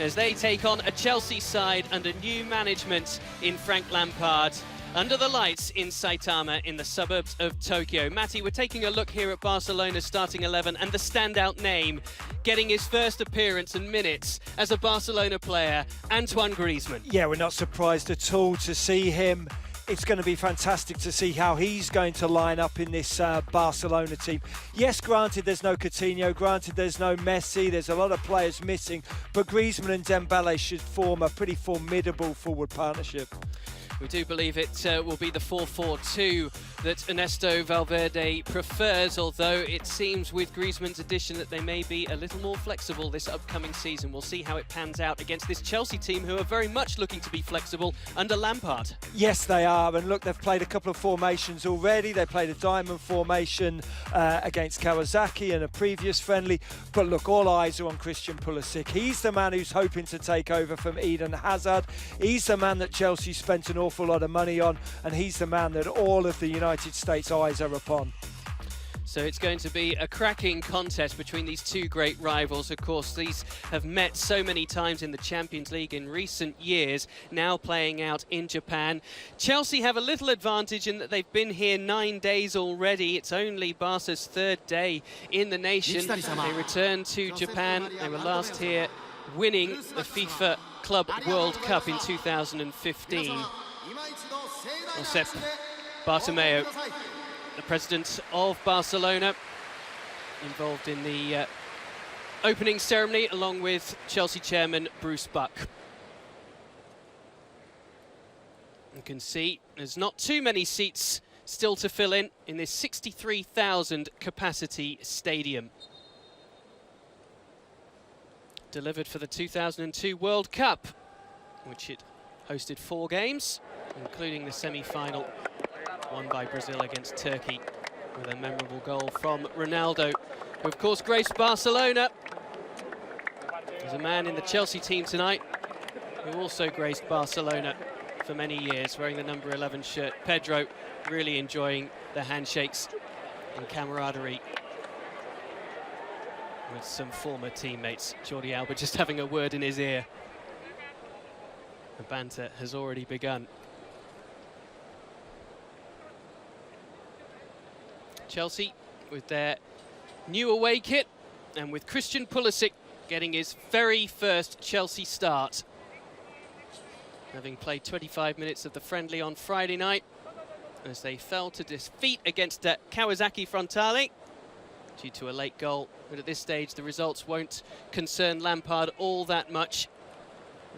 as they take on a Chelsea side under new management in Frank Lampard, under the lights in Saitama in the suburbs of Tokyo. Matty, we're taking a look here at Barcelona's starting 11 and the standout name, getting his first appearance and minutes as a Barcelona player, Antoine Griezmann. Yeah, we're not surprised at all to see him. It's going to be fantastic to see how he's going to line up in this Barcelona team. Yes, granted there's no Coutinho, granted there's no Messi, there's a lot of players missing, but Griezmann and Dembele should form a pretty formidable forward partnership. We do believe it will be the 4-4-2 that Ernesto Valverde prefers, although it seems with Griezmann's addition that they may be a little more flexible this upcoming season. We'll see how it pans out against this Chelsea team who are very much looking to be flexible under Lampard. Yes, they are, and look, they've played a couple of formations already. They played a diamond formation against Kawasaki in a previous friendly, but look, all eyes are on Christian Pulisic. He's the man who's hoping to take over from Eden Hazard. He's the man that Chelsea spent an awful lot of money on, and he's the man that all of the United States eyes are upon. So it's going to be a cracking contest between these two great rivals. Of course, these have met so many times in the Champions League in recent years, now playing out in Japan. Chelsea have a little advantage in that they've been here 9 days already. It's only Barca's third day in the nation. They returned to Japan. They were last here winning the FIFA Club World Cup in 2015. Josep Bartomeu, the president of Barcelona, involved in the opening ceremony along with Chelsea chairman Bruce Buck. You can see there's not too many seats still to fill in this 63,000 capacity stadium. Delivered for the 2002 World Cup, which it hosted 4 games, including the semi-final won by Brazil against Turkey with a memorable goal from Ronaldo, who of course graced Barcelona. There's a man in the Chelsea team tonight who also graced Barcelona for many years, wearing the number 11 shirt. Pedro really enjoying the handshakes and camaraderie with some former teammates. Jordi Alba just having a word in his ear. The banter has already begun. Chelsea with their new away kit and with Christian Pulisic getting his very first Chelsea start. Having played 25 minutes of the friendly on Friday night as they fell to defeat against Kawasaki Frontale due to a late goal. But at this stage the results won't concern Lampard all that much.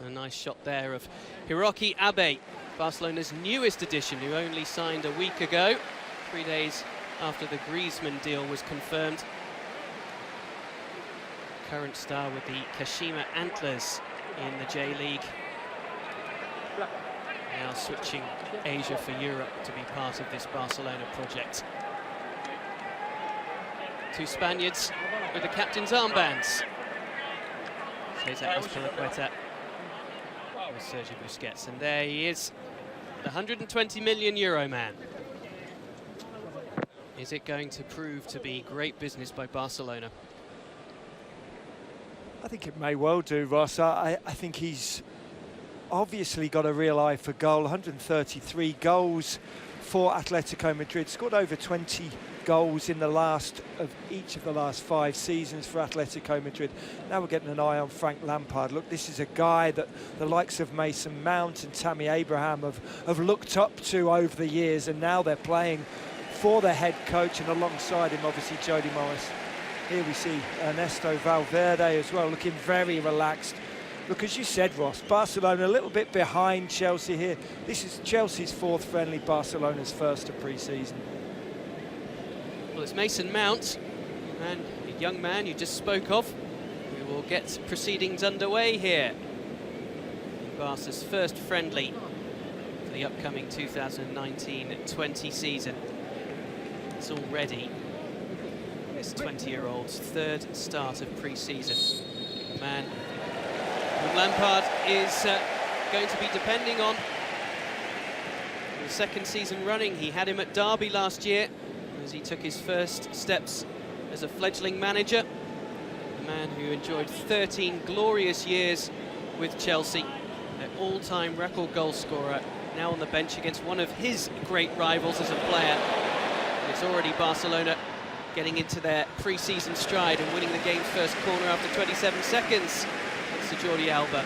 A nice shot there of Hiroki Abe, Barcelona's newest addition, who only signed a week ago, 3 days after the Griezmann deal was confirmed. Current star with the Kashima Antlers in the J-League. Now switching Asia for Europe to be part of this Barcelona project. 2 Spaniards with the captain's armbands. Cesar Azpilicueta with Sergio Busquets, and there he is, the 120 million euro man. Is it going to prove to be great business by Barcelona? I think it may well do, Ross. I think he's obviously got a real eye for goal. 133 goals for Atletico Madrid, scored over 20 goals in the last of each of the last 5 seasons for Atletico Madrid. Now we're getting an eye on Frank Lampard. Look, this is a guy that the likes of Mason Mount and Tammy Abraham have looked up to over the years, and now they're playing for their head coach, and alongside him obviously Jody Morris. Here we see Ernesto Valverde as well, looking very relaxed. Look, as you said, Ross, Barcelona a little bit behind Chelsea here. This is Chelsea's 4th friendly, Barcelona's 1st of pre-season. Well, it's Mason Mount, and a young man you just spoke of. We will get proceedings underway here in Barca's first friendly for the upcoming 2019-20 season. It's already this 20-year-old's 3rd start of pre-season. A man who Lampard is going to be depending on for the 2nd season running. He had him at Derby last year as he took his first steps as a fledgling manager. A man who enjoyed 13 glorious years with Chelsea. Their all-time record goal scorer, now on the bench against one of his great rivals as a player. And it's already Barcelona getting into their pre-season stride and winning the game's first corner after 27 seconds. It's to Jordi Alba.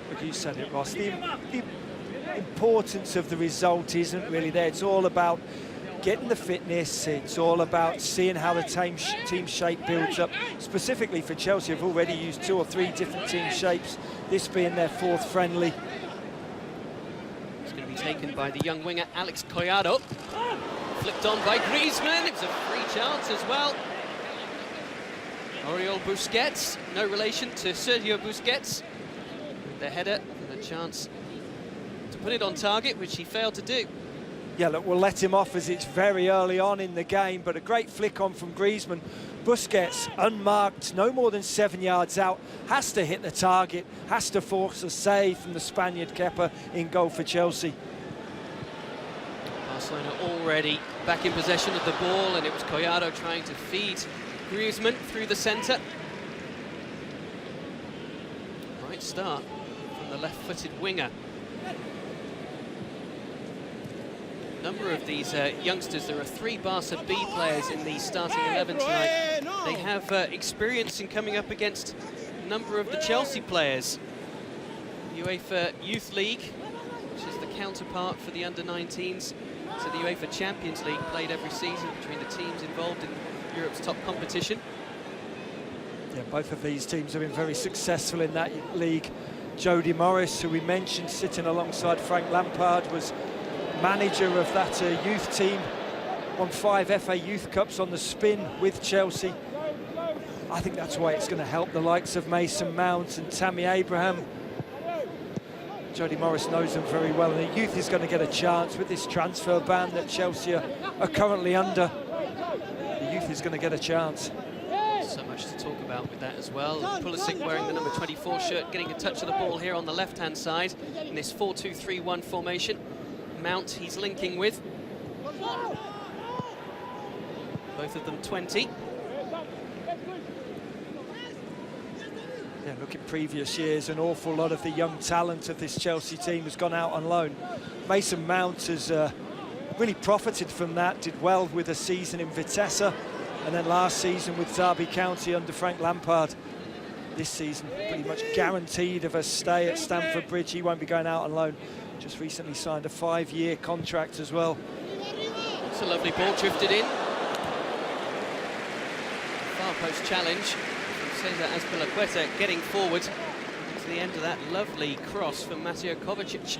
But you said it, Ross. The importance of the result isn't really there. It's all about getting the fitness. It's all about seeing how the team shape builds up. Specifically for Chelsea, have already used 2 or 3 different team shapes, this being their 4th friendly. It's going to be taken by the young winger Alex Collado. Flipped on by Griezmann. It was a free chance as well. Oriol Busquets, no relation to Sergio Busquets. With the header and a chance to put it on target, which he failed to do. Yeah, look, we'll let him off as it's very early on in the game, but a great flick on from Griezmann. Busquets, unmarked, no more than 7 yards out, has to hit the target, has to force a save from the Spaniard Kepa in goal for Chelsea. Barcelona already back in possession of the ball, and it was Collado trying to feed Griezmann through the centre. Right start from the left-footed winger. Number of these youngsters, there are 3 Barca B players in the starting 11 tonight. They have experience in coming up against a number of the Chelsea players. UEFA Youth League, which is the counterpart for the under-19s to the UEFA Champions League, played every season between the teams involved in Europe's top competition. Yeah, both of these teams have been very successful in that league. Jody Morris, who we mentioned, sitting alongside Frank Lampard, was manager of that youth team, won 5 FA Youth Cups on the spin with Chelsea. I think that's why it's going to help the likes of Mason Mount and Tammy Abraham. Jody Morris knows them very well, and the youth is going to get a chance with this transfer ban that Chelsea are currently under. The youth is going to get a chance. So much to talk about with that as well. Pulisic wearing the number 24 shirt, getting a touch of the ball here on the left-hand side in this 4-2-3-1 formation. Mount he's linking with. Both of them 20. Yeah, look, in previous years, an awful lot of the young talent of this Chelsea team has gone out on loan. Mason Mount has really profited from that, did well with a season in Vitesse, and then last season with Derby County under Frank Lampard. This season, pretty much guaranteed of a stay at Stamford Bridge. He won't be going out on loan. Just recently signed a 5-year contract as well. It's a lovely ball drifted in. Far post challenge from Cesar Azpilicueta getting forward to the end of that lovely cross from Mateo Kovacic.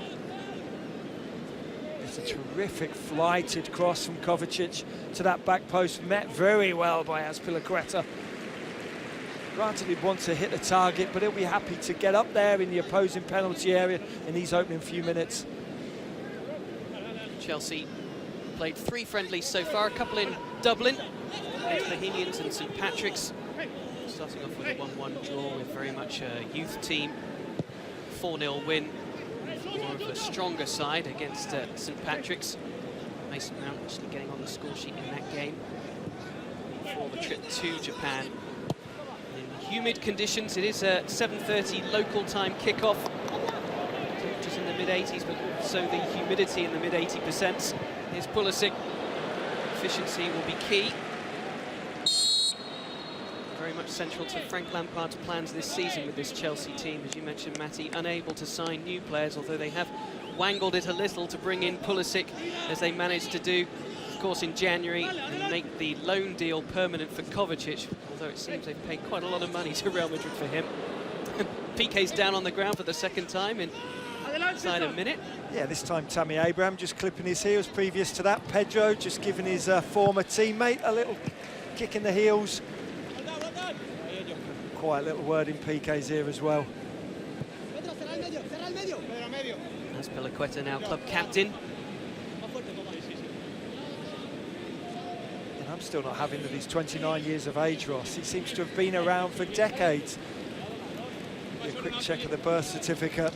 It's a terrific flighted cross from Kovacic to that back post, met very well by Azpilicueta. Granted, he'd want to hit the target, but he'll be happy to get up there in the opposing penalty area in these opening few minutes. Chelsea played 3 friendlies so far, a couple in Dublin against Bohemians and St Patrick's. Starting off with a 1-1 draw with very much a youth team. 4-0 win, more of a stronger side against St Patrick's. Mason Mount actually getting on the score sheet in that game before the trip to Japan. Humid conditions, it is a 7:30 local time kickoff. Temperatures in the mid-80s, but also the humidity in the mid-80%. Here's Pulisic. Efficiency will be key. Very much central to Frank Lampard's plans this season with this Chelsea team. As you mentioned, Matty, unable to sign new players, although they have wangled it a little to bring in Pulisic, as they managed to do, of course, in January, and make the loan deal permanent for Kovacic, although it seems they've paid quite a lot of money to Real Madrid for him. PK's down on the ground for the second time in inside a minute. Yeah, this time Tammy Abraham just clipping his heels. Previous to that, Pedro just giving his former teammate a little kick in the heels. Quite a little word in PK's ear as well. Azpilicueta now club captain. And I'm still not having that he's 29 years of age, Ross. He seems to have been around for decades. A quick check of the birth certificate.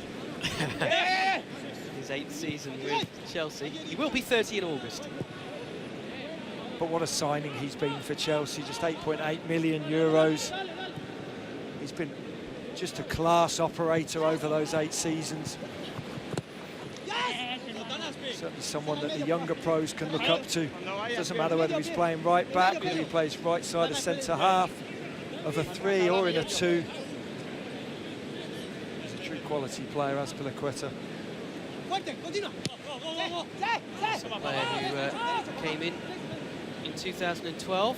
His 8th season with Chelsea. He will be 30 in August. But what a signing he's been for Chelsea, just 8.8 million euros. He's been just a class operator over those 8 seasons. Certainly someone that the younger pros can look up to. Doesn't matter whether he's playing right back, whether he plays right side of centre half, of a 3 or in a 2. He's a true quality player, Azpilicueta. A player who came in 2012.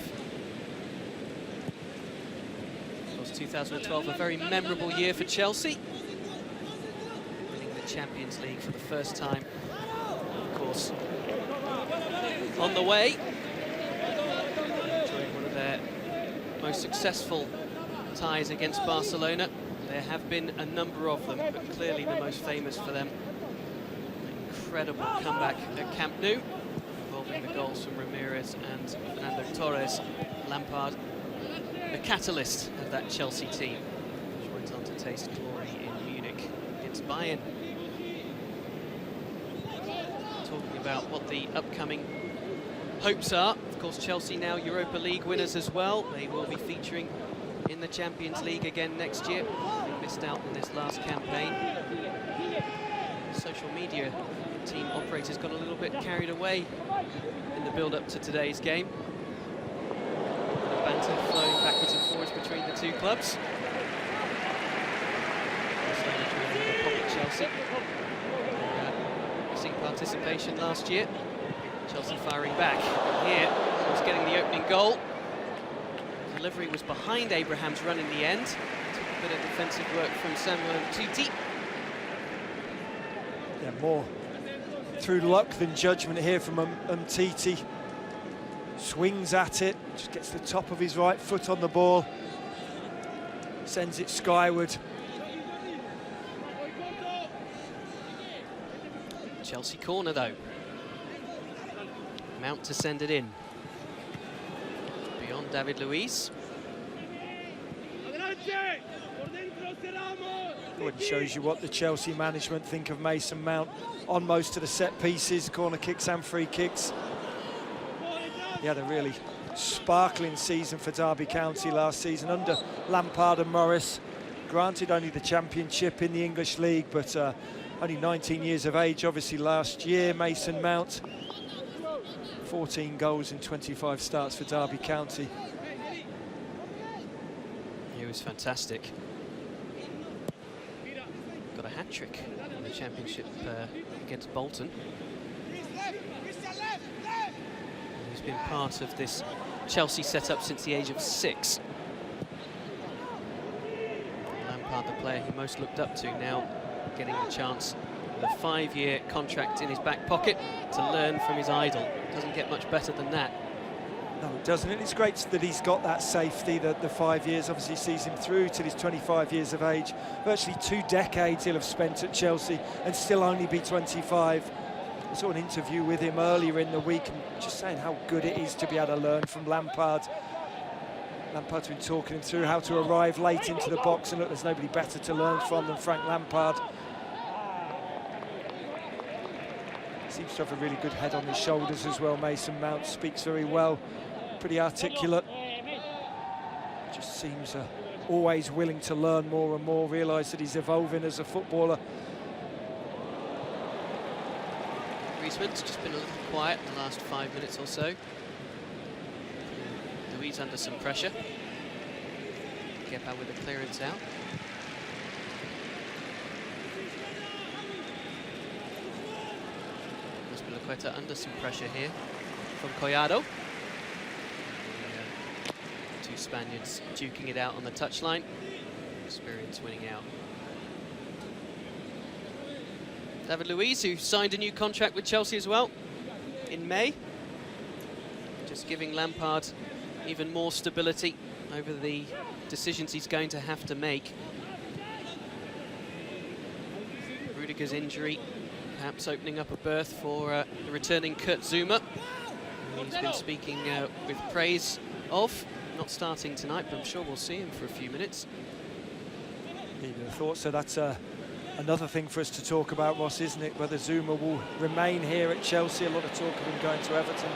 Of course, 2012, a very memorable year for Chelsea. Winning the Champions League for the first time. Of course, on the way. During one of their most successful ties against Barcelona. There have been a number of them, but clearly the most famous for them. An incredible comeback at Camp Nou, involving the goals from Ramirez and Fernando Torres. Lampard, the catalyst of that Chelsea team, which went on to taste glory in Munich against Bayern. Talking about what the upcoming hopes are. Of course, Chelsea now Europa League winners as well. They will be featuring in the Champions League again next year. They missed out in this last campaign. Social media team operators got a little bit carried away in the build-up to today's game. The banter flowing backwards and forwards between the two clubs. Chelsea. Missing participation last year. Chelsea firing back. And here, was getting the opening goal. Delivery was behind Abraham's run in the end. Took a bit of defensive work from Samuel Umtiti. Yeah, more through luck than judgment here from Umtiti. Swings at it, just gets the top of his right foot on the ball. Sends it skyward. Chelsea corner though. Mount to send it in. Beyond David Luiz. Well, it shows you what the Chelsea management think of Mason Mount on most of the set pieces, corner kicks and free kicks. He had a really sparkling season for Derby County last season under Lampard and Morris. Granted only the championship in the English League, but only 19 years of age obviously last year. Mason Mount, 14 goals in 25 starts for Derby County. He was fantastic. Got a hat-trick in the championship against Bolton. He's been part of this Chelsea setup since the age of 6. Lampard, the player he most looked up to, now getting the chance with a 5-year contract in his back pocket to learn from his idol. Doesn't get much better than that. No, it doesn't. And it's great that he's got that safety, that the 5 years obviously sees him through till he's 25 years of age. Virtually 2 decades he'll have spent at Chelsea and still only be 25. I saw an interview with him earlier in the week and just saying how good it is to be able to learn from Lampard. Lampard's been talking him through how to arrive late into the box, and look, there's nobody better to learn from than Frank Lampard. Seems to have a really good head on his shoulders as well. Mason Mount speaks very well, pretty articulate. Just seems always willing to learn more and more, realise that he's evolving as a footballer. Griezmann's just been a little quiet in the last 5 minutes or so. Luiz under some pressure. Kepa with a clearance out. Azpilicueta under some pressure here from Collado. Two Spaniards duking it out on the touchline. Experience winning out. David Luiz, who signed a new contract with Chelsea as well in May. Just giving Lampard even more stability over the decisions he's going to have to make. Rudiger's injury perhaps opening up a berth for the returning Kurt Zouma. He's been speaking with praise of, not starting tonight, but I'm sure we'll see him for a few minutes. You'd have thought so. That's another thing for us to talk about, Ross, isn't it? Whether Zouma will remain here at Chelsea. A lot of talk of him going to Everton.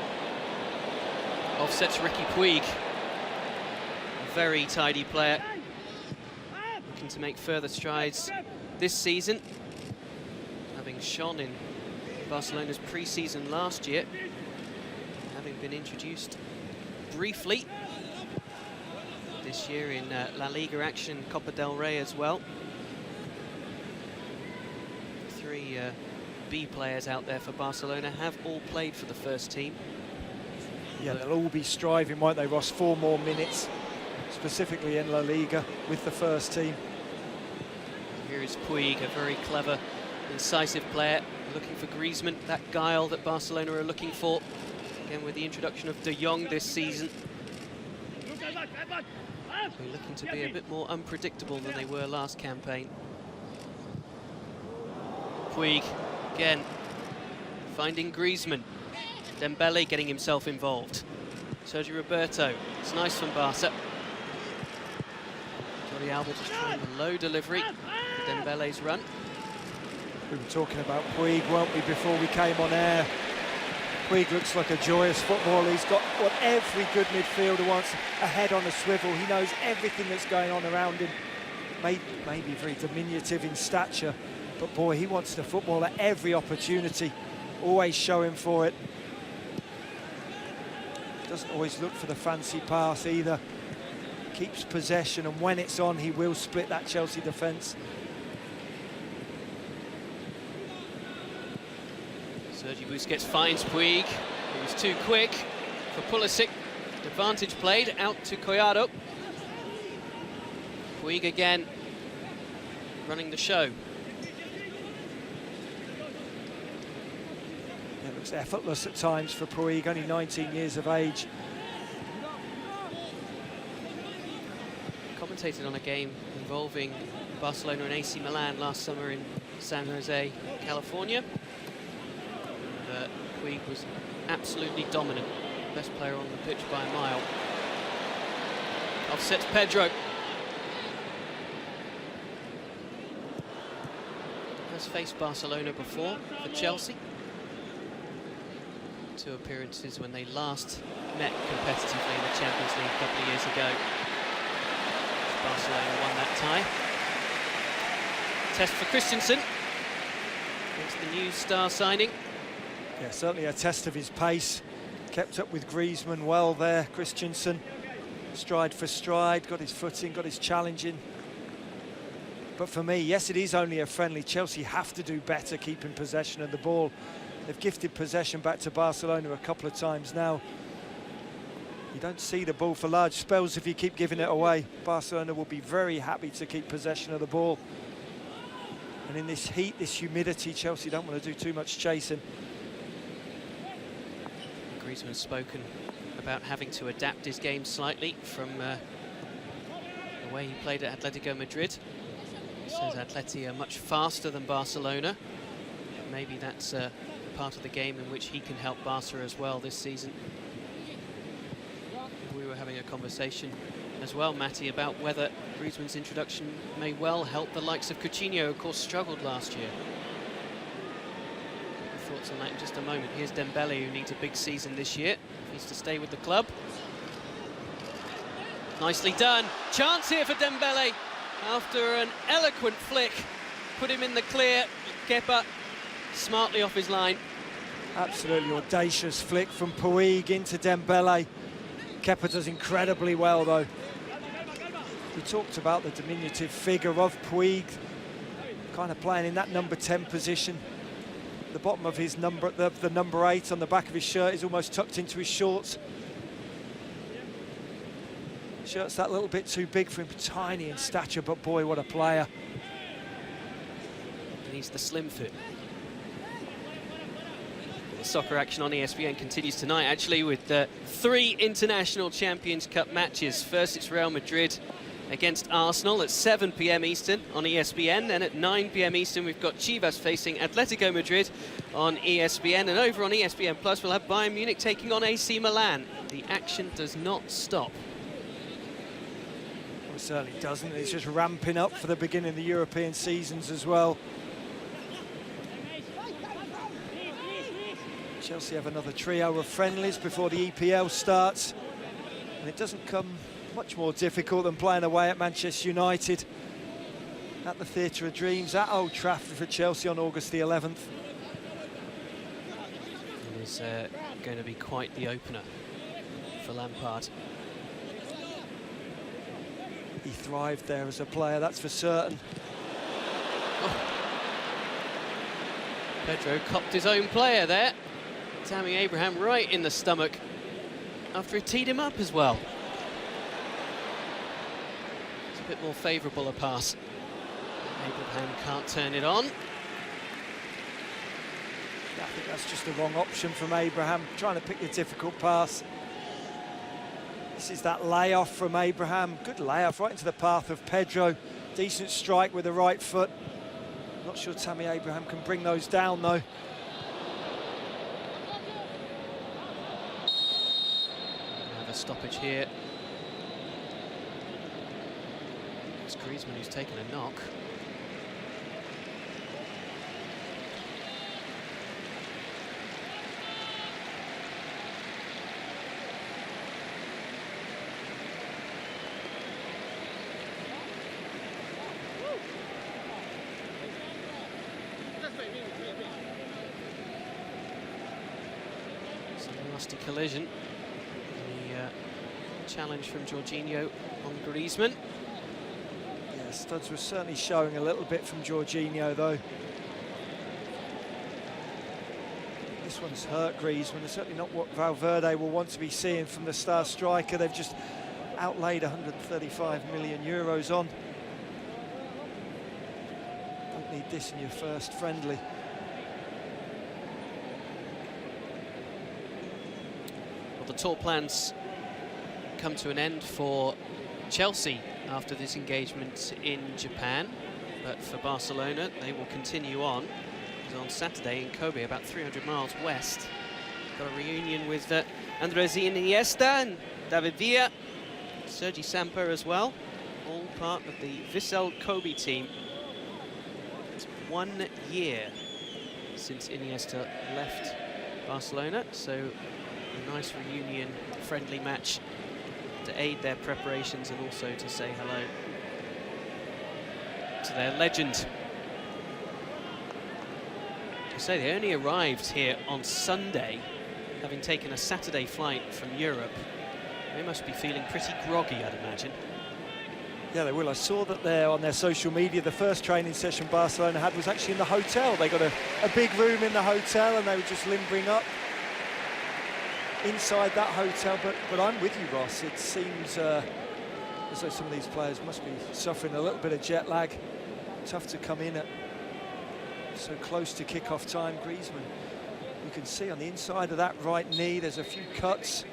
Offsets Ricky Puig. A very tidy player. Looking to make further strides this season. Having shone in Barcelona's pre-season last year. Having been introduced briefly this year in La Liga action, Copa del Rey as well. 3 B players out there for Barcelona have all played for the first team. Yeah, they'll all be striving, won't they, Ross? 4 more minutes, specifically in La Liga, with the first team. Here is Puig, a very clever, incisive player, looking for Griezmann, that guile that Barcelona are looking for. Again, with the introduction of De Jong this season. They're looking to be a bit more unpredictable than they were last campaign. Puig, again, finding Griezmann. Dembele getting himself involved. Sergio Roberto, it's nice from Barca. Jordi Alba just trying the low delivery for Dembele's run. We were talking about Puig, weren't we, before we came on air? Puig looks like a joyous footballer. He's got what every good midfielder wants, a head on a swivel. He knows everything that's going on around him. Maybe very diminutive in stature, but boy, he wants the football at every opportunity, always showing for it. Doesn't always look for the fancy pass either. Keeps possession, and when it's on, he will split that Chelsea defence. Sergi Busquets finds Puig. He was too quick for Pulisic. Advantage played out to Collado. Puig again running the show. It looks effortless at times for Puig, only 19 years of age. Commentated on a game involving Barcelona and AC Milan last summer in San Jose, California. Puig was absolutely dominant, best player on the pitch by a mile. Offsets Pedro. Has faced Barcelona before for Chelsea. 2 appearances when they last met competitively in the Champions League a couple of years ago. Barcelona won that tie. Test for Christensen against the new star signing. Yeah, certainly a test of his pace. Kept up with Griezmann well there, Christensen. Stride for stride, got his footing, got his challenging. But for me, yes, it is only a friendly. Chelsea have to do better keeping possession of the ball. They've gifted possession back to Barcelona a couple of times now. You don't see the ball for large spells if you keep giving it away. Barcelona will be very happy to keep possession of the ball. And in this heat, this humidity, Chelsea don't want to do too much chasing. Griezmann's spoken about having to adapt his game slightly from the way he played at Atletico Madrid. He says Atleti are much faster than Barcelona. Maybe that's part of the game in which he can help Barca as well this season. We were having a conversation as well, Matty, about whether Griezmann's introduction may well help the likes of Coutinho, who of course struggled last year. Thoughts on that in just a moment. Here's Dembele, who needs a big season this year. Needs to stay with the club. Nicely done. Chance here for Dembele. After an eloquent flick, put him in the clear. Kepa smartly off his line. Absolutely audacious flick from Puig into Dembele. Kepa does incredibly well, though. We talked about the diminutive figure of Puig, kind of playing in that number 10 position. The bottom of his number, the number 8 on the back of his shirt is almost tucked into his shorts. Shirt's that little bit too big for him, tiny in stature, but boy, what a player. And he's the slim fit. The soccer action on ESPN continues tonight, actually, with 3 International Champions Cup matches. First, it's Real Madrid against Arsenal at 7 p.m. Eastern on ESPN. Then at 9 p.m. Eastern, we've got Chivas facing Atletico Madrid on ESPN. And over on ESPN Plus, we'll have Bayern Munich taking on AC Milan. The action does not stop. Well, it certainly doesn't. It's just ramping up for the beginning of the European seasons as well. Chelsea have another trio of friendlies before the EPL starts, and it doesn't come much more difficult than playing away at Manchester United at the Theatre of Dreams at Old Trafford for Chelsea on August the 11th. It is going to be quite the opener for Lampard. He thrived there as a player, that's for certain. Oh. Pedro copped his own player there. Tammy Abraham right in the stomach after he teed him up as well. It's a bit more favourable a pass. Abraham can't turn it on. I think that's just the wrong option from Abraham, trying to pick the difficult pass. This is that layoff from Abraham. Good layoff right into the path of Pedro. Decent strike with the right foot. Not sure Tammy Abraham can bring those down though. Have a stoppage here. It's Griezmann who's taken a knock. Nasty collision. The challenge from Jorginho on Griezmann. Yeah, studs were certainly showing a little bit from Jorginho though. This one's hurt Griezmann. It's certainly not what Valverde will want to be seeing from the star striker. They've just outlaid 135 million euros on. Don't need this in your first friendly. The tour plans come to an end for Chelsea after this engagement in Japan, but for Barcelona they will continue on. On Saturday in Kobe, about 300 miles west, got a reunion with Andres Iniesta and David Villa, Sergi Samper as well, all part of the Vissel Kobe team. It's 1 year since Iniesta left Barcelona, so a nice reunion friendly match to aid their preparations and also to say hello to their legend. To say they only arrived here on Sunday, having taken a Saturday flight from Europe. They must be feeling pretty groggy, I'd imagine. Yeah, they will. I saw that there on their social media, the first training session Barcelona had was actually in the hotel. They got a big room in the hotel and they were just limbering up inside that hotel, but I'm with you, Ross. It seems as though some of these players must be suffering a little bit of jet lag. Tough to come in at so close to kick-off time. Griezmann, you can see on the inside of that right knee, there's a few cuts.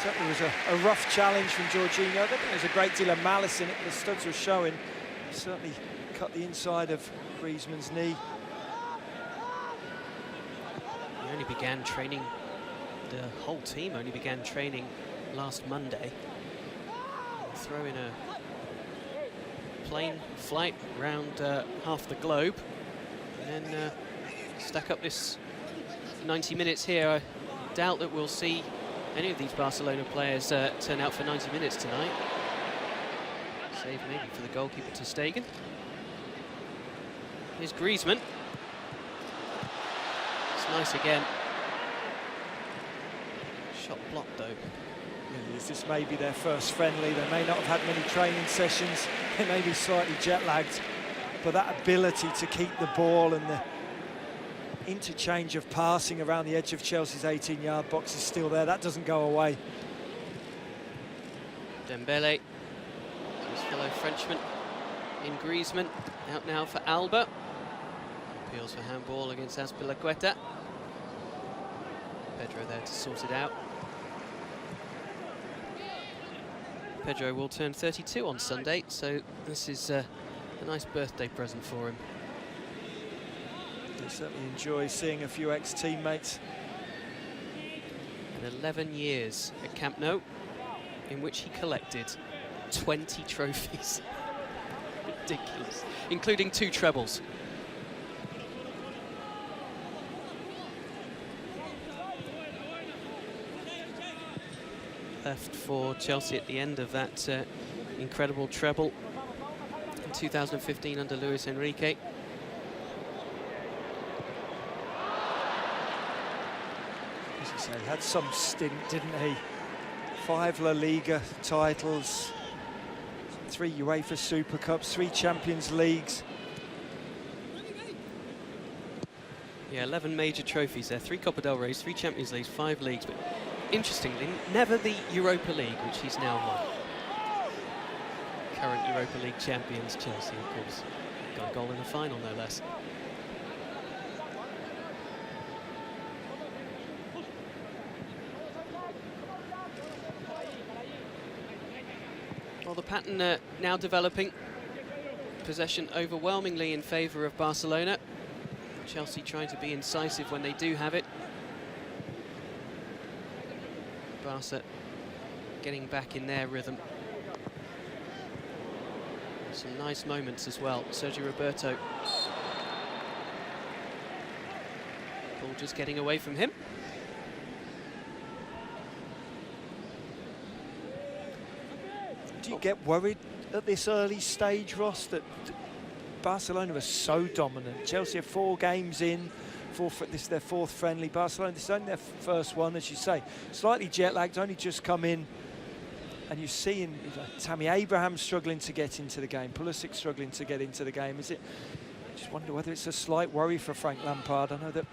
Certainly was a rough challenge from Jorginho. I don't think there's a great deal of malice in it, but the studs were showing. Certainly cut the inside of Griezmann's knee. Only began training, the whole team only began training last Monday. Throw in a plane flight around half the globe and then stack up this 90 minutes here. I doubt that we'll see any of these Barcelona players turn out for 90 minutes tonight. Save maybe for the goalkeeper ter Stegen. Here's Griezmann. Nice again. Shot blocked though. Really, this may be their first friendly. They may not have had many training sessions. They may be slightly jet lagged, but that ability to keep the ball and the interchange of passing around the edge of Chelsea's 18-yard box is still there. That doesn't go away. Dembele, his fellow Frenchman in Griezmann, out now for Alba. Appeals for handball against Azpilicueta. Pedro there to sort it out. Pedro will turn 32 on Sunday, so this is a nice birthday present for him. He certainly enjoys seeing a few ex-teammates. And 11 years at Camp Nou, in which he collected 20 trophies. Ridiculous, including 2 trebles. left for Chelsea at the end of that incredible treble in 2015 under Luis Enrique. As you say, he had some stint, didn't he? 5 La Liga titles, 3 UEFA Super Cups, 3 Champions Leagues. Yeah, 11 major trophies there, 3 Copa del Reys, 3 Champions Leagues, 5 leagues, but interestingly, never the Europa League, which he's now won. Current Europa League champions, Chelsea, of course. Got a goal in the final, no less. Well, the pattern now developing. Possession overwhelmingly in favour of Barcelona. Chelsea trying to be incisive when they do have it. Barca getting back in their rhythm. Some nice moments as well. Sergio Roberto. Ball just getting away from him. Do you get worried at this early stage, Ross, that Barcelona are so dominant? Chelsea are 4 games in. This is their 4th friendly. Barcelona, this is only their first one, as you say. Slightly jet-lagged, only just come in. And you're seeing Tammy Abraham struggling to get into the game, Pulisic struggling to get into the game. Is it? I just wonder whether it's a slight worry for Frank Lampard. I know that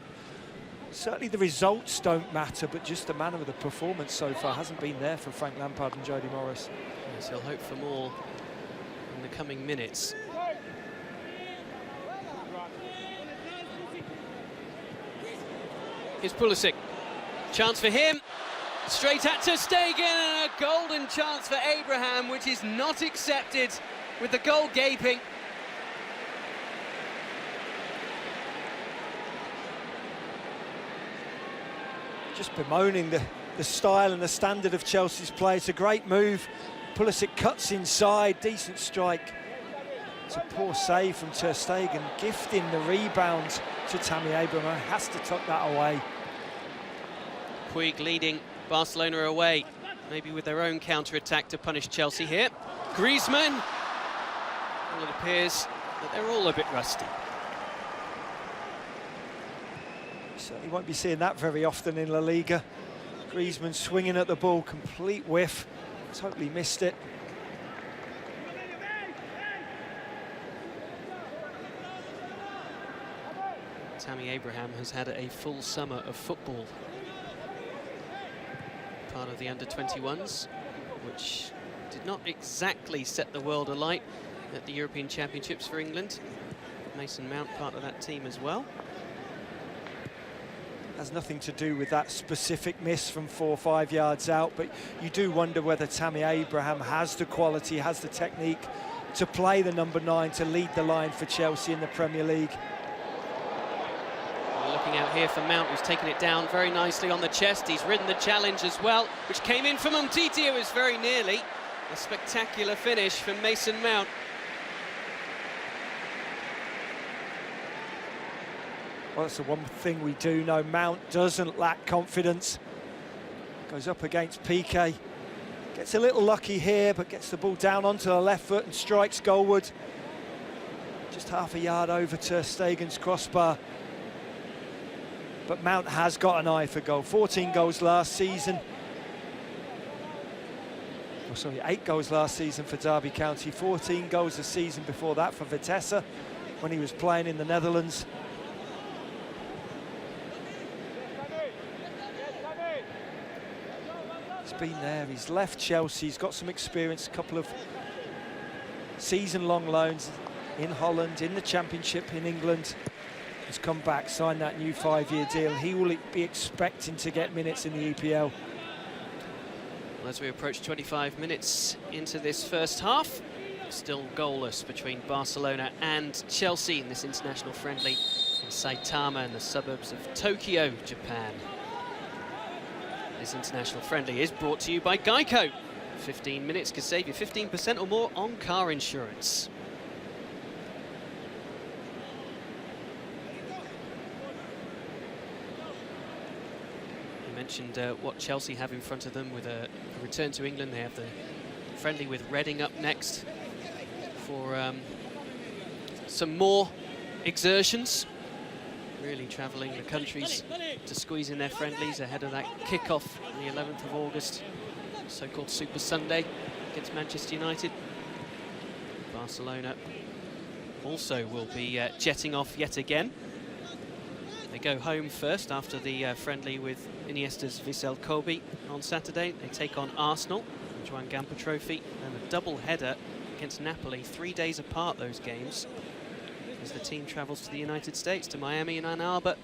certainly the results don't matter, but just the manner of the performance so far hasn't been there for Frank Lampard and Jody Morris. Yes, he'll hope for more in the coming minutes. Here's Pulisic. Chance for him. Straight at Ter Stegen, and a golden chance for Abraham, which is not accepted with the goal gaping. Just bemoaning the style and the standard of Chelsea's play. It's a great move. Pulisic cuts inside, decent strike. It's a poor save from Ter Stegen, gifting the rebound to Tammy Abraham. Has to tuck that away. Puig leading Barcelona away, maybe with their own counter-attack to punish Chelsea here. Griezmann. Well, it appears that they're all a bit rusty. Certainly won't be seeing that very often in La Liga. Griezmann swinging at the ball, complete whiff. Totally missed it. Tammy Abraham has had a full summer of football. Part of the under-21s, which did not exactly set the world alight at the European Championships for England. Mason Mount part of that team as well. Has nothing to do with that specific miss from 4 or 5 yards out, but you do wonder whether Tammy Abraham has the quality, has the technique to play the number 9, to lead the line for Chelsea in the Premier League. We're looking out here for Mount, who's taken it down very nicely on the chest. He's ridden the challenge as well, which came in from Umtiti. It was very nearly a spectacular finish from Mason Mount. Well, that's the one thing we do know. Mount doesn't lack confidence. Goes up against Piqué. Gets a little lucky here, but gets the ball down onto the left foot and strikes goalward. Just half a yard over Ter Stegen's crossbar. But Mount has got an eye for goal. 14 goals last season. Oh, sorry, 8 goals last season for Derby County. 14 goals the season before that for Vitesse when he was playing in the Netherlands. Been there, he's left Chelsea, he's got some experience, a couple of season-long loans in Holland, in the Championship in England. He's come back, signed that new 5-year deal. He will be expecting to get minutes in the EPL. Well, as we approach 25 minutes into this first half, still goalless between Barcelona and Chelsea in this international friendly in Saitama in the suburbs of Tokyo, Japan. This international friendly is brought to you by Geico. 15 minutes can save you 15% or more on car insurance. You mentioned what Chelsea have in front of them with a return to England. They have the friendly with Reading up next for some more exertions. Really travelling the countries to squeeze in their friendlies ahead of that kick-off on the 11th of August, so-called Super Sunday against Manchester United. Barcelona also will be jetting off yet again. They go home first after the friendly with Iniesta's Vissel Kobe on Saturday. They take on Arsenal, the Joan Gamper Trophy, and a double header against Napoli, 3 days apart, those games, as the team travels to the United States, to Miami and Ann Arbor.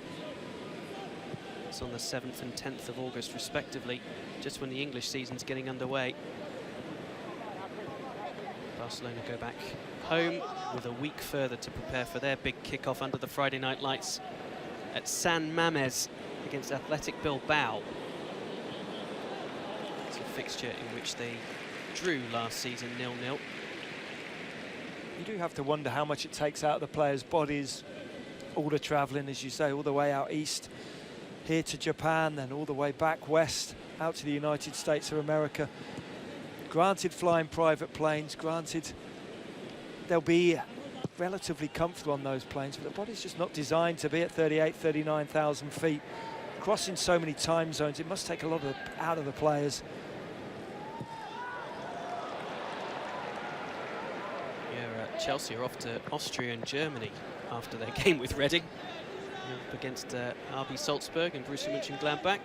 It's on the 7th and 10th of August, respectively, just when the English season's getting underway. Barcelona go back home with a week further to prepare for their big kick-off under the Friday night lights at San Mamés against Athletic Bilbao. It's a fixture in which they drew last season 0-0. You do have to wonder how much it takes out of the players' bodies, all the travelling, as you say, all the way out east, here to Japan, then all the way back west, out to the United States of America. Granted, flying private planes, granted, they'll be relatively comfortable on those planes, but the body's just not designed to be at 38, 39,000 feet. Crossing so many time zones, it must take a lot out of the players. Yeah, Chelsea are off to Austria and Germany after their game with Reading, up against RB Salzburg and Borussia Mönchengladbach.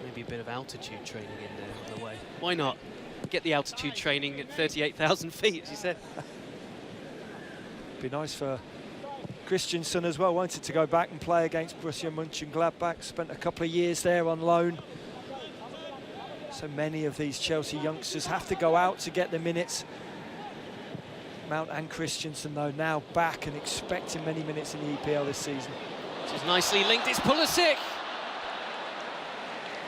Maybe a bit of altitude training in there on the way. Why not? Get the altitude training at 38,000 feet, as you said. Be nice for Christensen as well. Wanted to go back and play against Borussia Mönchengladbach. Spent a couple of years there on loan. So many of these Chelsea youngsters have to go out to get the minutes. Mount and Christensen, though, now back and expecting many minutes in the EPL this season. Which is nicely linked. It's Pulisic.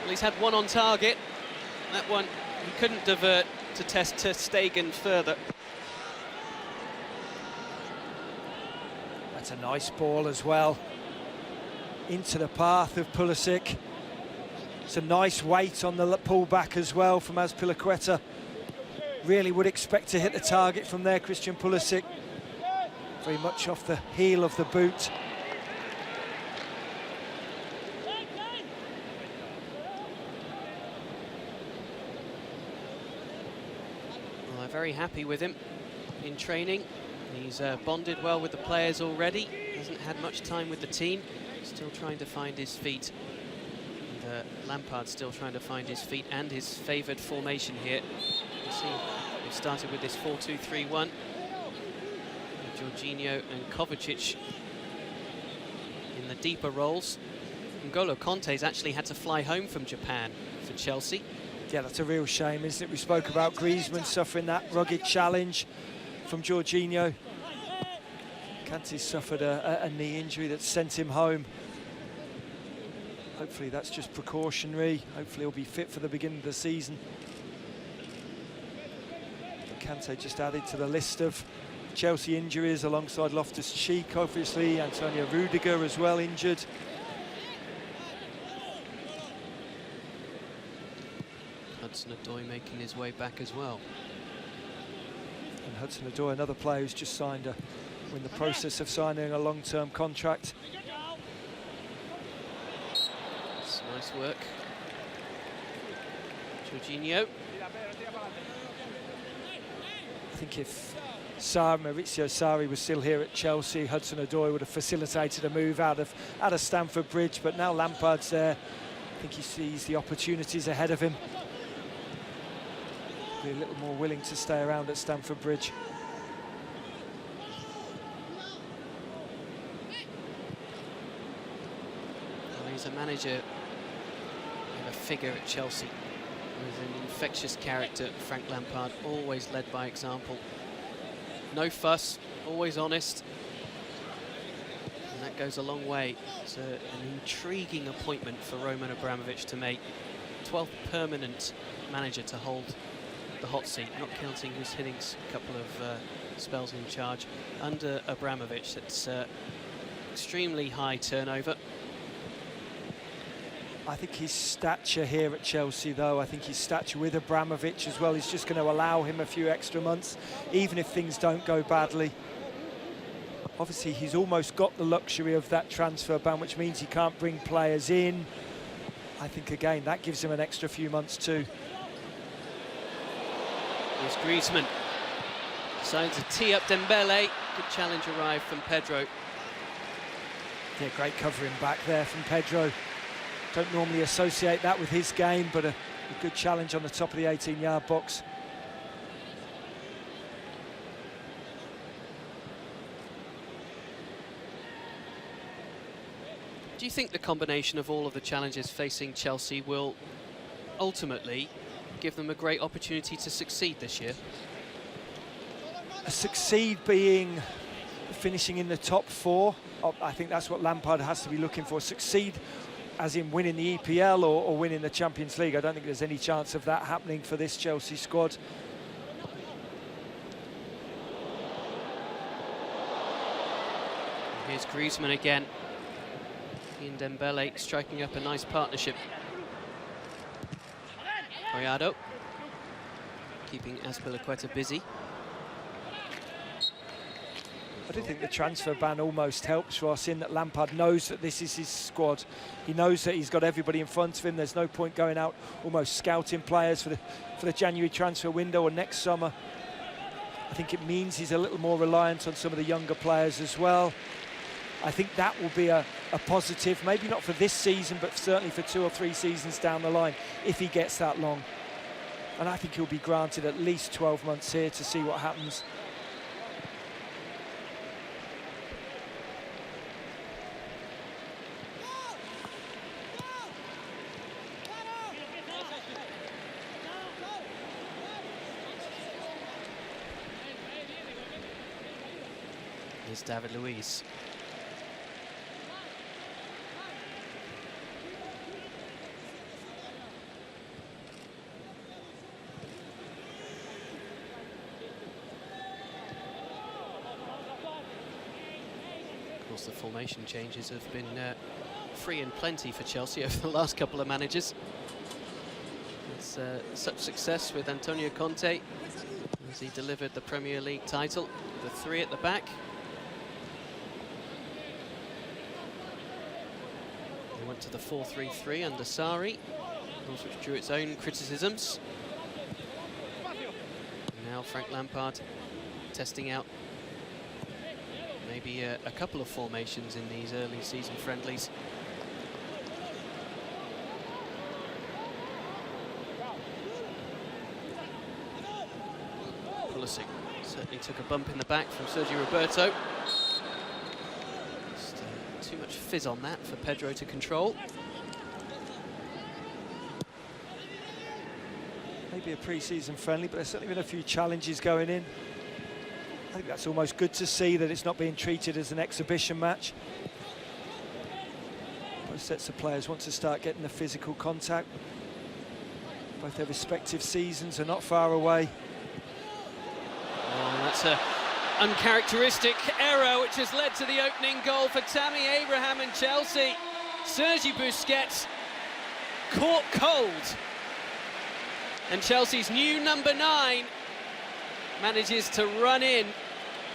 Well, he's had one on target. That one he couldn't divert to test ter Stegen further. That's a nice ball as well. Into the path of Pulisic. It's a nice weight on the pullback as well from Azpilicueta. Really would expect to hit the target from there, Christian Pulisic. Very much off the heel of the boot. Well, they're very happy with him in training. He's bonded well with the players already. Hasn't had much time with the team. Still trying to find his feet. And Lampard's still trying to find his feet and his favoured formation here. You see, they've started with this 4-2-3-1. Jorginho and Kovacic in the deeper roles. N'Golo Kanté's actually had to fly home from Japan for Chelsea. Yeah, that's a real shame, isn't it? We spoke about Griezmann suffering that rugged challenge from Jorginho. Kanté suffered a knee injury that sent him home. Hopefully that's just precautionary. Hopefully he'll be fit for the beginning of the season. Kanté just added to the list of Chelsea injuries alongside Loftus-Cheek, obviously. Antonio Rudiger as well injured. Hudson-Odoi making his way back as well. And Hudson-Odoi, another player who's just signed in the process of signing a long-term contract. That's nice work. Jorginho. I think if Maurizio Sarri was still here at Chelsea, Hudson-Odoi would have facilitated a move out of Stamford Bridge, but now Lampard's there. I think he sees the opportunities ahead of him. Be a little more willing to stay around at Stamford Bridge. Well, he's a manager and a figure at Chelsea. He's an infectious character, Frank Lampard, always led by example. No fuss, always honest. And that goes a long way. It's an intriguing appointment for Roman Abramovich to make. 12th permanent manager to hold the hot seat, not counting Gus Hiddink's couple of spells in charge. Under Abramovich, it's extremely high turnover. I think his stature here at Chelsea, though, I think his stature with Abramovich as well is just going to allow him a few extra months, even if things don't go badly. Obviously, he's almost got the luxury of that transfer ban, which means he can't bring players in. I think, again, that gives him an extra few months too. Here's Griezmann. Decides to tee up Dembele. Good challenge arrived from Pedro. Yeah, great covering back there from Pedro. Don't normally associate that with his game, but a good challenge on the top of the 18-yard box. Do you think the combination of all of the challenges facing Chelsea will ultimately give them a great opportunity to succeed this year? Succeed being finishing in the top 4. I think that's what Lampard has to be looking for. Succeed as in winning the EPL or winning the Champions League. I don't think there's any chance of that happening for this Chelsea squad. Here's Griezmann again. He and Dembele striking up a nice partnership. Collado keeping Azpilicueta busy. I do think the transfer ban almost helps Ross in that Lampard knows that this is his squad. He knows that he's got everybody in front of him. There's no point going out almost scouting players for the January transfer window or next summer. I think it means he's a little more reliant on some of the younger players as well. I think that will be a positive, maybe not for this season, but certainly for 2 or 3 seasons down the line, if he gets that long. And I think he'll be granted at least 12 months here to see what happens. Here's David Luiz. Of course, the formation changes have been free and plenty for Chelsea over the last couple of managers. It's such success with Antonio Conte as he delivered the Premier League title. The 3 at the back. They went to the 4-3-3 under Sarri, of course, which drew its own criticisms. And now Frank Lampard testing out maybe a couple of formations in these early season friendlies. Pulisic certainly took a bump in the back from Sergio Roberto. Just, too much fizz on that for Pedro to control. Maybe a pre-season friendly, but there's certainly been a few challenges going in. I think that's almost good to see that it's not being treated as an exhibition match. Both sets of players want to start getting the physical contact. Both their respective seasons are not far away. Oh, that's an uncharacteristic error which has led to the opening goal for Tammy Abraham and Chelsea. Sergi Busquets caught cold. And Chelsea's new number 9 manages to run in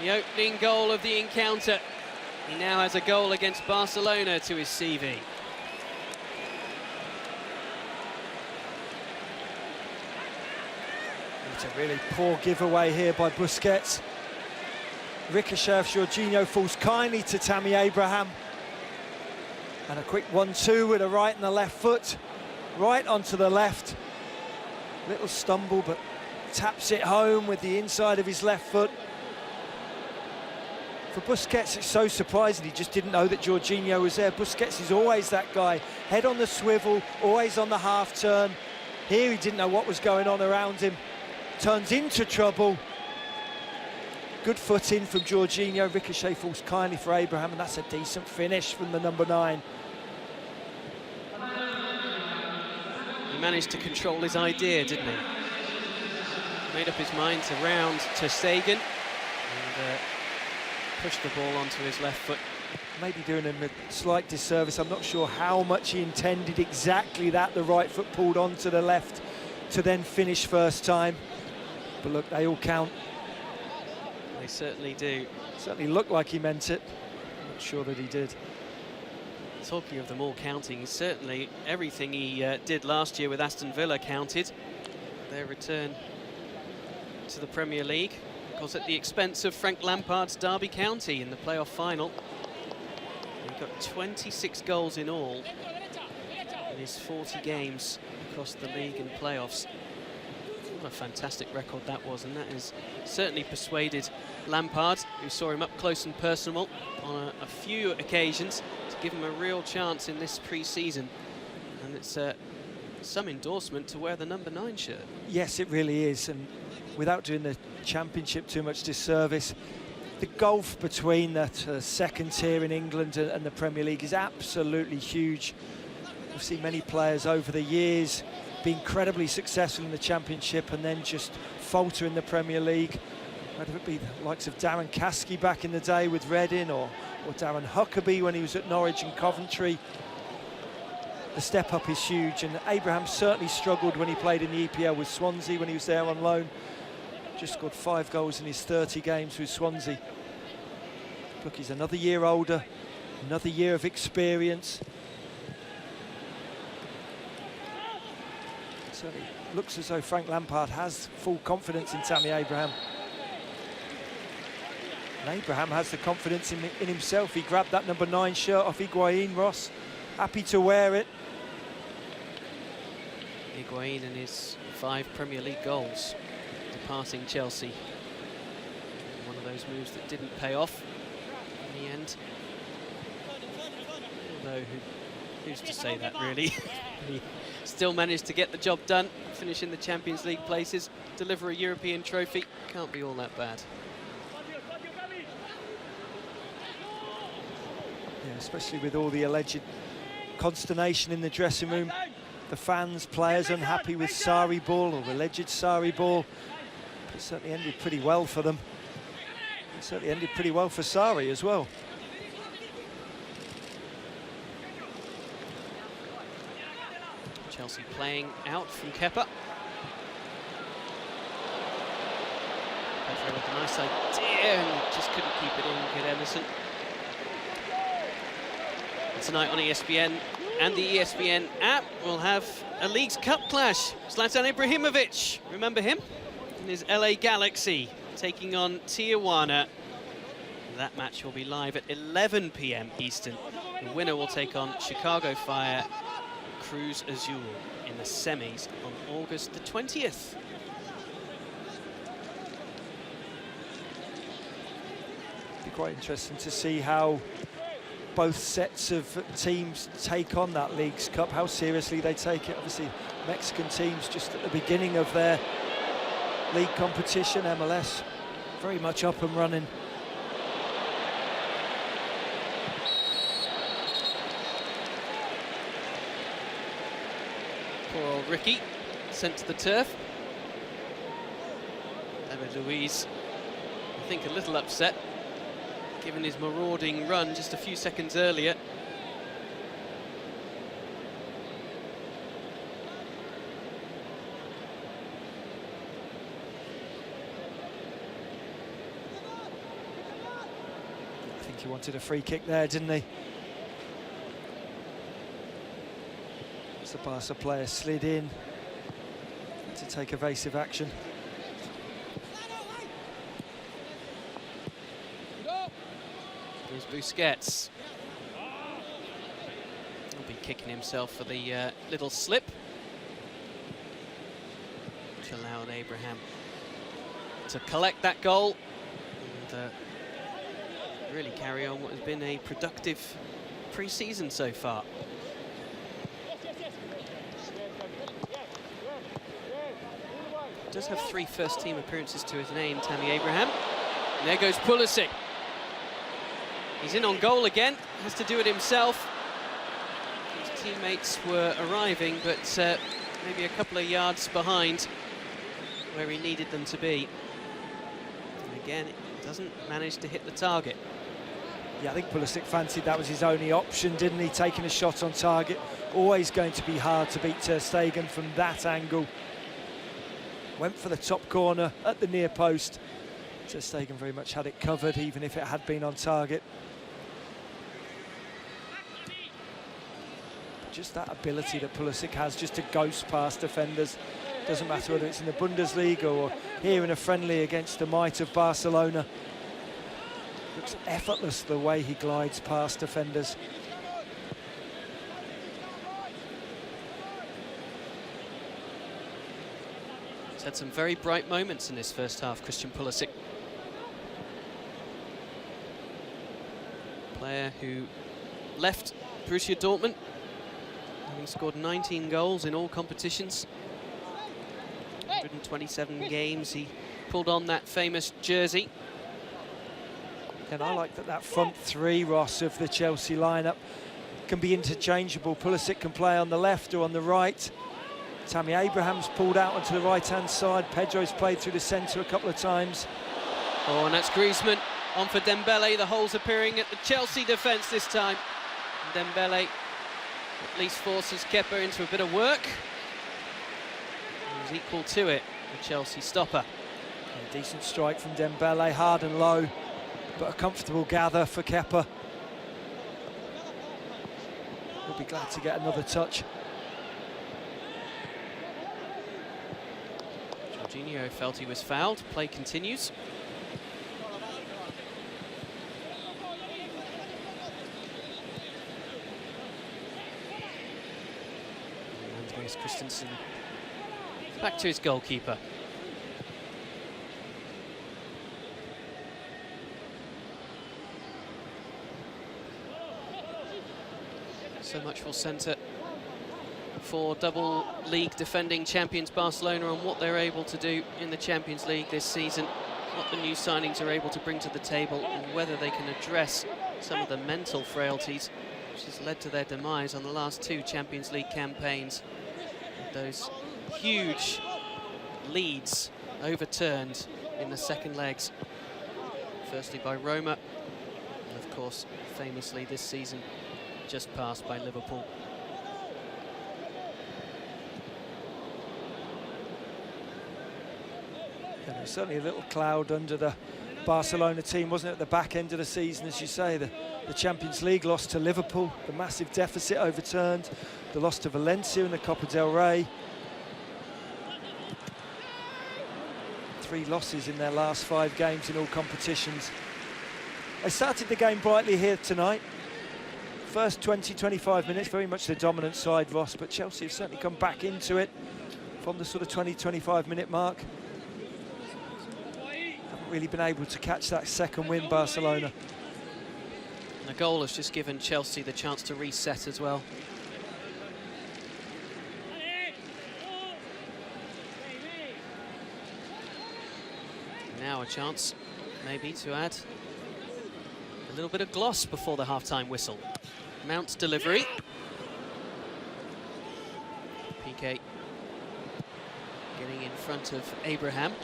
the opening goal of the encounter. He now has a goal against Barcelona to his CV. It's a really poor giveaway here by Busquets. Ricochet of Jorginho falls kindly to Tammy Abraham. And a quick 1-2 with a right and the left foot. Right onto the left. Little stumble, but taps it home with the inside of his left foot. For Busquets, it's so surprising he just didn't know that Jorginho was there. Busquets is always that guy, head on the swivel, always on the half turn. Here he didn't know what was going on around him. Turns into trouble. Good foot in from Jorginho. Ricochet falls kindly for Abraham, and that's a decent finish from the number 9. He managed to control his idea, didn't he? Made up his mind to round ter Stegen and pushed the ball onto his left foot. maybe doing him a slight disservice. I'm not sure how much he intended exactly that. The right foot pulled onto the left to then finish first time. But look, they all count. They certainly do. Certainly looked like he meant it. Not sure that he did. Talking of them all counting, certainly everything he did last year with Aston Villa counted. Their return to the Premier League, of course, at the expense of Frank Lampard's Derby County in the playoff final. He got 26 goals in all in his 40 games across the league and playoffs. What a fantastic record that was, and that has certainly persuaded Lampard, who saw him up close and personal on a few occasions, to give him a real chance in this pre-season. And it's some endorsement to wear the number 9 shirt. Yes, it really is, and without doing the Championship too much disservice, the gulf between that second tier in England and the Premier League is absolutely huge. We've seen many players over the years be incredibly successful in the Championship and then just falter in the Premier League. Whether it be the likes of Darren Caskey back in the day with Reading, or Darren Huckabee when he was at Norwich and Coventry. The step up is huge, and Abraham certainly struggled when he played in the EPL with Swansea when he was there on loan. Just scored 5 goals in his 30 games with Swansea. Look, he's another year older, another year of experience. Certainly looks as though Frank Lampard has full confidence in Tammy Abraham. And Abraham has the confidence in himself. He grabbed that number 9 shirt off Higuain, Ross. Happy to wear it. Higuain and his 5 Premier League goals, departing Chelsea. One of those moves that didn't pay off in the end. Although, who's to say that, really? He still managed to get the job done, finish in the Champions League places, deliver a European trophy. Can't be all that bad. Yeah, especially with all the alleged consternation in the dressing room. The fans, players unhappy with Sarri ball, or alleged Sarri ball. It certainly ended pretty well for them. It certainly ended pretty well for Sarri as well. Chelsea playing out from Kepa. Pedro with a nice idea and just couldn't keep it in. Good Emerson. Tonight on ESPN and the ESPN app, we'll have a Leagues Cup clash. Zlatan Ibrahimovic, remember him? In his LA Galaxy, taking on Tijuana. That match will be live at 11 p.m. Eastern. The winner will take on Chicago Fire Cruz Azul in the semis on August the 20th. Be quite interesting to see how both sets of teams take on that Leagues Cup, how seriously they take it. Obviously, Mexican teams just at the beginning of their league competition, MLS, very much up and running. Poor old Ricky, sent to the turf. David Luiz, I think, a little upset, given his marauding run just a few seconds earlier. I think he wanted a free kick there, didn't he? As the Barca player slid in to take evasive action. Here's Busquets. He'll be kicking himself for the little slip, which allowed Abraham to collect that goal and really carry on what has been a productive pre-season so far. Does have 3 first-team appearances to his name, Tammy Abraham. And there goes Pulisic. He's in on goal again, has to do it himself. His teammates were arriving, but maybe a couple of yards behind where he needed them to be. And again, it doesn't manage to hit the target. Yeah, I think Pulisic fancied that was his only option, didn't he? Taking a shot on target. Always going to be hard to beat Ter Stegen from that angle. Went for the top corner at the near post. Ter Stegen very much had it covered, even if it had been on target. Just that ability that Pulisic has just to ghost past defenders. Doesn't matter whether it's in the Bundesliga or here in a friendly against the might of Barcelona. Looks effortless the way he glides past defenders. He's had some very bright moments in this first half, Christian Pulisic. Player who left Borussia Dortmund, having scored 19 goals in all competitions. 127 games, he pulled on that famous jersey. And I like that front three, Ross, of the Chelsea lineup can be interchangeable. Pulisic can play on the left or on the right. Tammy Abraham's pulled out onto the right-hand side. Pedro's played through the centre a couple of times. Oh, and that's Griezmann on for Dembele. The holes appearing at the Chelsea defence this time. Dembele at least forces Kepa into a bit of work. He was equal to it, the Chelsea stopper. A decent strike from Dembele, hard and low, but a comfortable gather for Kepa. He'll be glad to get another touch. Jorginho felt he was fouled. Play continues. Andreas Christensen back to his goalkeeper. So much will centre for double league defending champions Barcelona on what they're able to do in the Champions League this season, what the new signings are able to bring to the table, and whether they can address some of the mental frailties which has led to their demise on the last two Champions League campaigns. With those huge leads overturned in the second legs, firstly by Roma, and of course famously this season just passed by Liverpool. Yeah, there's certainly a little cloud under the Barcelona team, wasn't it, at the back end of the season, as you say. The Champions League loss to Liverpool, the massive deficit overturned, the loss to Valencia in the Copa del Rey. 3 losses in their last 5 games in all competitions. They started the game brightly here tonight. First 20-25 minutes, very much the dominant side, Ross, but Chelsea have certainly come back into it from the sort of 20-25 minute mark. Haven't really been able to catch that second win, Barcelona. And the goal has just given Chelsea the chance to reset as well. Now a chance, maybe, to add a little bit of gloss before the half-time whistle. Mount's delivery. Piqué getting in front of Abraham.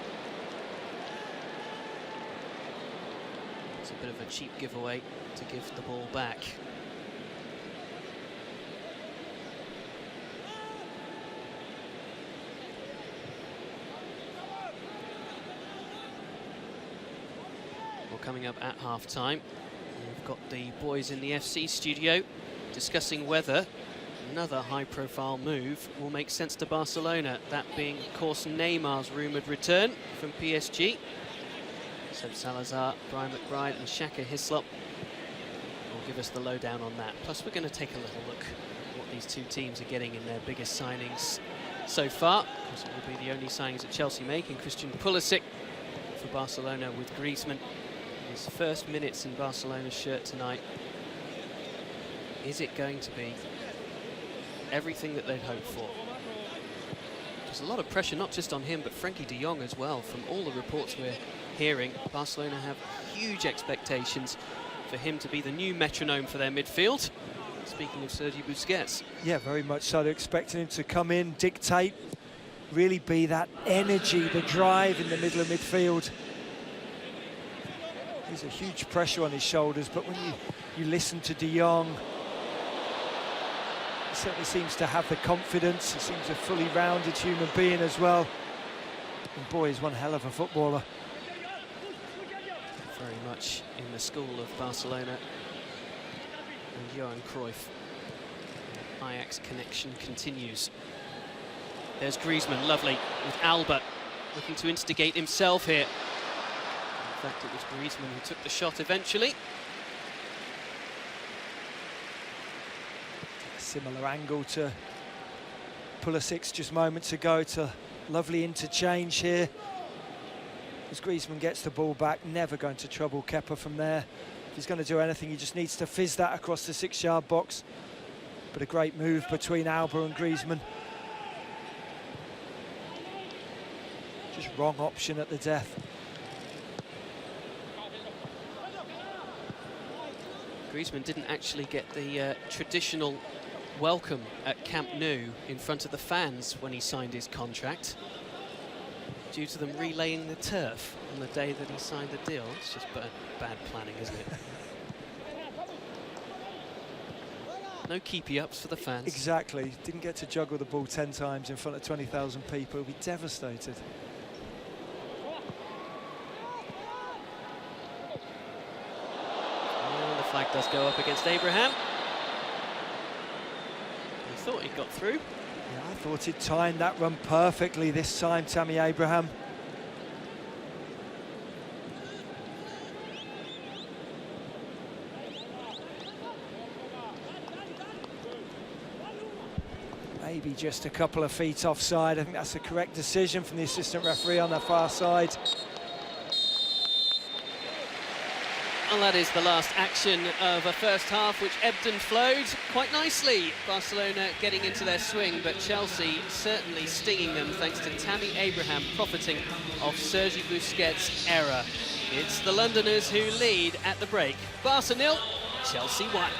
It's a bit of a cheap giveaway to give the ball back. Well, coming up at half-time, we've got the boys in the FC studio discussing whether another high-profile move will make sense to Barcelona, that being, of course, Neymar's rumoured return from PSG. Seb Salazar, Brian McBride and Shaka Hislop will give us the lowdown on that. Plus, we're going to take a little look at what these two teams are getting in their biggest signings so far. Of course, it will be the only signings that Chelsea make, and Christian Pulisic for Barcelona with Griezmann. His first minutes in Barcelona's shirt tonight. Is it going to be everything that they'd hoped for? There's a lot of pressure, not just on him, but Frankie de Jong as well. From all the reports we're hearing, Barcelona have huge expectations for him to be the new metronome for their midfield. Speaking of Sergio Busquets. Yeah, very much so. They're expecting him to come in, dictate, really be that energy, the drive in the middle of midfield. There's a huge pressure on his shoulders, but when you listen to De Jong, he certainly seems to have the confidence. He seems a fully rounded human being as well. And boy, he's one hell of a footballer. Very much in the school of Barcelona and Johan Cruyff. The Ajax connection continues. There's Griezmann, lovely, with Alba looking to instigate himself here. In fact, it was Griezmann who took the shot eventually. A similar angle to Pulisic just moments ago. It's a lovely interchange here. As Griezmann gets the ball back, never going to trouble Kepa from there. If he's going to do anything, he just needs to fizz that across the 6-yard box. But a great move between Alba and Griezmann. Just wrong option at the death. Griezmann didn't actually get the traditional welcome at Camp Nou in front of the fans when he signed his contract, due to them relaying the turf on the day that he signed the deal. It's just bad planning, isn't it? No keepy-ups for the fans. Exactly. Didn't get to juggle the ball 10 times in front of 20,000 people. He'll be devastated. Oh, the flag does go up against Abraham. He thought he got through. Yeah, I thought he'd timed that run perfectly this time, Tammy Abraham. Maybe just a couple of feet offside. I think that's the correct decision from the assistant referee on the far side. Well, that is the last action of a first half, which ebbed and flowed quite nicely. Barcelona getting into their swing, but Chelsea certainly stinging them thanks to Tammy Abraham profiting of Sergi Busquets' error. It's the Londoners who lead at the break. Barca 0, Chelsea 1.